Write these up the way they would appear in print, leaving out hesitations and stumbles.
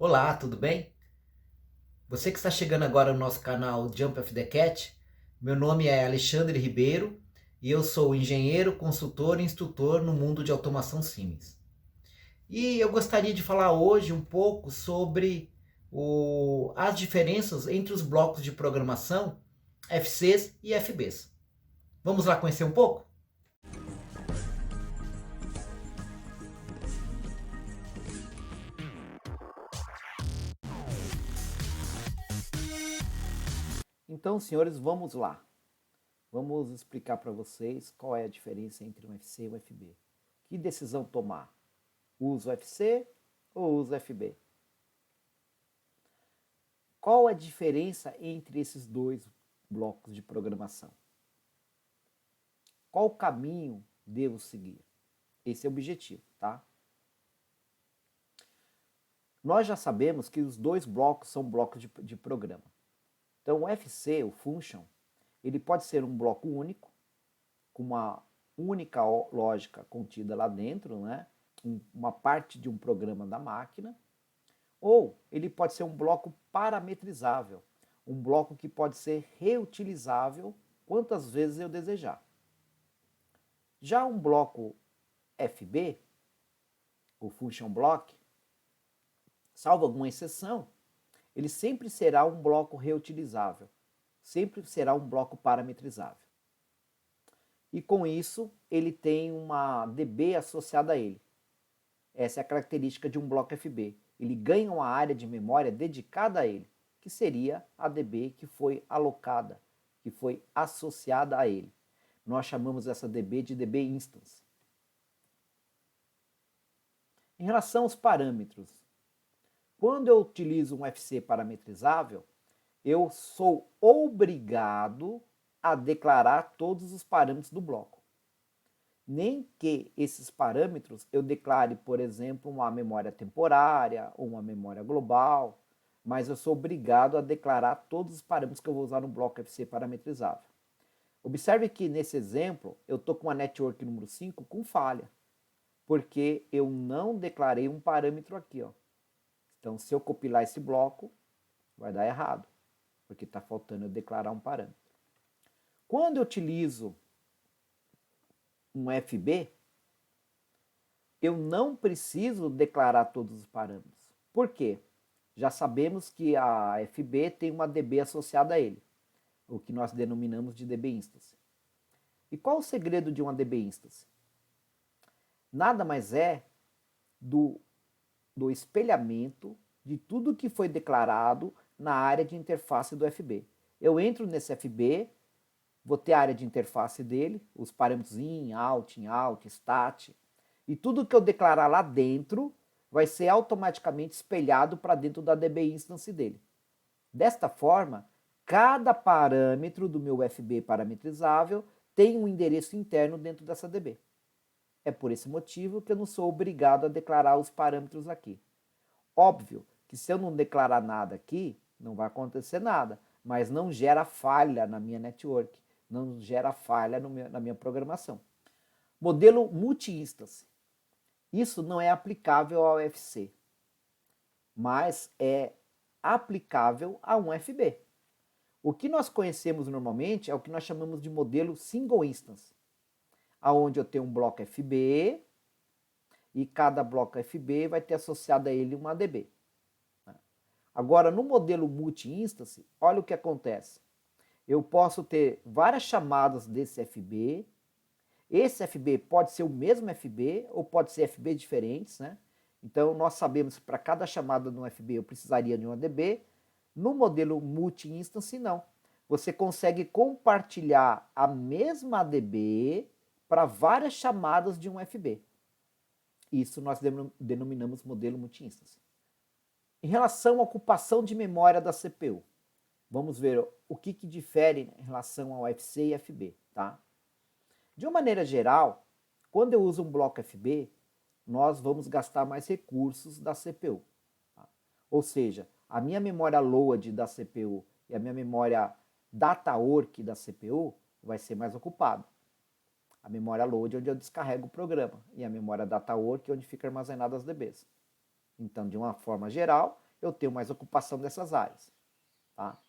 Olá, tudo bem? Você que está chegando agora no nosso canal Jump of the Cat, meu nome é Alexandre Ribeiro e eu sou engenheiro, consultor e instrutor no mundo de automação Siemens. E eu gostaria de falar hoje um pouco sobre as diferenças entre os blocos de programação FCs e FBs. Vamos lá conhecer um pouco? Então, senhores, vamos lá. Vamos explicar para vocês qual é a diferença entre um FC e um FB. Que decisão tomar? Uso FC ou uso FB? Qual a diferença entre esses dois blocos de programação? Qual caminho devo seguir? Esse é o objetivo, tá? Nós já sabemos que os dois blocos são blocos de programa. Então, o FC, o function, ele pode ser um bloco único, com uma única lógica contida lá dentro, né? Uma parte de um programa da máquina, ou ele pode ser um bloco parametrizável, um bloco que pode ser reutilizável quantas vezes eu desejar. Já um bloco FB, o Function Block, salvo alguma exceção, ele sempre será um bloco reutilizável, sempre será um bloco parametrizável. E com isso, ele tem uma DB associada a ele. Essa é a característica de um bloco FB. Ele ganha uma área de memória dedicada a ele, que seria a DB que foi alocada, que foi associada a ele. Nós chamamos essa DB de DB instance. Em relação aos parâmetros, quando eu utilizo um FC parametrizável, eu sou obrigado a declarar todos os parâmetros do bloco. Nem que esses parâmetros eu declare, por exemplo, uma memória temporária ou uma memória global, mas eu sou obrigado a declarar todos os parâmetros que eu vou usar no bloco FC parametrizável. Observe que nesse exemplo eu estou com a network número 5 com falha, porque eu não declarei um parâmetro aqui. Ó. Então, se eu compilar esse bloco, vai dar errado, porque está faltando eu declarar um parâmetro. Quando eu utilizo um FB, eu não preciso declarar todos os parâmetros. Por quê? Já sabemos que a FB tem uma DB associada a ele, o que nós denominamos de DB instance. E qual o segredo de uma DB instance? Nada mais é do espelhamento de tudo que foi declarado na área de interface do FB. Eu entro nesse FB, vou ter a área de interface dele, os parâmetros in, out, stat, e tudo que eu declarar lá dentro vai ser automaticamente espelhado para dentro da DB instance dele. Desta forma, cada parâmetro do meu FB parametrizável tem um endereço interno dentro dessa DB. É por esse motivo que eu não sou obrigado a declarar os parâmetros aqui. Óbvio que se eu não declarar nada aqui, não vai acontecer nada, mas não gera falha na minha network, não gera falha na minha programação. Modelo multi-instance. Isso não é aplicável ao FC, mas é aplicável a um FB. O que nós conhecemos normalmente é o que nós chamamos de modelo single instance, aonde eu tenho um bloco FB e cada bloco FB vai ter associado a ele uma DB. Agora, no modelo multi-instance, olha o que acontece. Eu posso ter várias chamadas desse FB. Esse FB pode ser o mesmo FB ou pode ser FB diferentes, né? Então, nós sabemos que para cada chamada no FB eu precisaria de uma DB. No modelo multi-instance, não. Você consegue compartilhar a mesma DB para várias chamadas de um FB. Isso nós denominamos modelo multi-instance. Em relação à ocupação de memória da CPU, vamos ver o que difere em relação ao FC e FB. Tá? De uma maneira geral, quando eu uso um bloco FB, nós vamos gastar mais recursos da CPU. Tá? Ou seja, a minha memória load da CPU e a minha memória data work da CPU vai ser mais ocupada. A memória load é onde eu descarrego o programa e a memória data work é onde fica armazenada as DBs. Então, de uma forma geral, eu tenho mais ocupação dessas áreas, tá?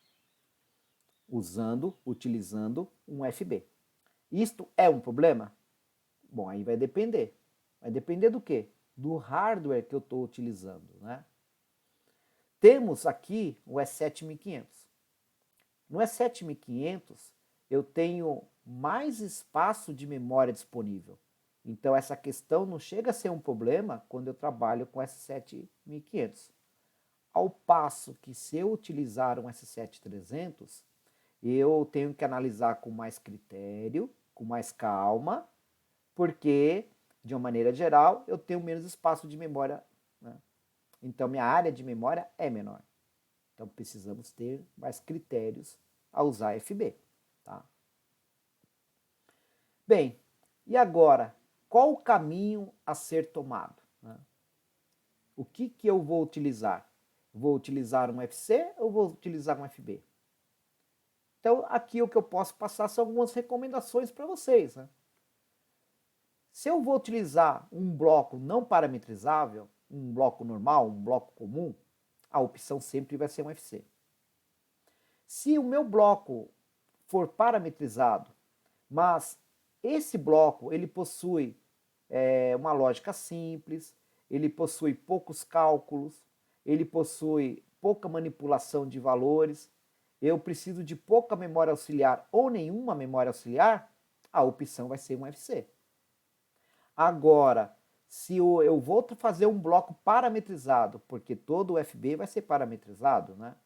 Utilizando um FB. Isto é um problema? Bom, aí vai depender. Vai depender do quê? Do hardware que eu estou utilizando, né? Temos aqui o E7500. No E7500 eu tenho mais espaço de memória disponível. Então essa questão não chega a ser um problema quando eu trabalho com S7500. Ao passo que se eu utilizar um S7300, eu tenho que analisar com mais critério, com mais calma, porque, de uma maneira geral, eu tenho menos espaço de memória, né? Então minha área de memória é menor. Então precisamos ter mais critérios a usar FB, tá? Bem, e agora, qual o caminho a ser tomado, né? O que eu vou utilizar? Vou utilizar um FC ou vou utilizar um FB? Então, aqui o que eu posso passar são algumas recomendações para vocês, né? Se eu vou utilizar um bloco não parametrizável, um bloco normal, um bloco comum, a opção sempre vai ser um FC. Se o meu bloco for parametrizado, mas esse bloco ele possui uma lógica simples, ele possui poucos cálculos, ele possui pouca manipulação de valores, eu preciso de pouca memória auxiliar ou nenhuma memória auxiliar, a opção vai ser um FC. Agora, se eu vou fazer um bloco parametrizado, porque todo o FB vai ser parametrizado, né?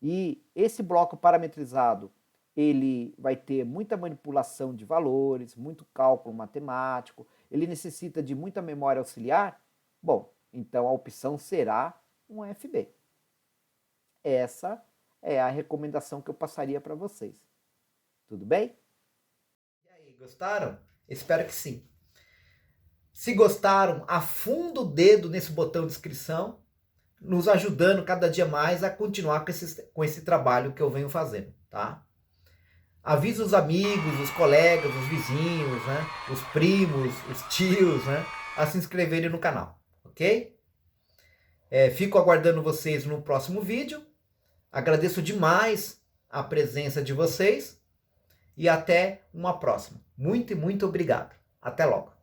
E esse bloco parametrizado, ele vai ter muita manipulação de valores, muito cálculo matemático, ele necessita de muita memória auxiliar, bom, então a opção será um FB. Essa é a recomendação que eu passaria para vocês. Tudo bem? E aí, gostaram? Espero que sim. Se gostaram, afunda o dedo nesse botão de inscrição, nos ajudando cada dia mais a continuar com esse trabalho que eu venho fazendo, tá? Avisa os amigos, os colegas, os vizinhos, né? Os primos, os tios, né? A se inscreverem no canal, ok? Fico aguardando vocês no próximo vídeo. Agradeço demais a presença de vocês e até uma próxima. Muito obrigado. Até logo.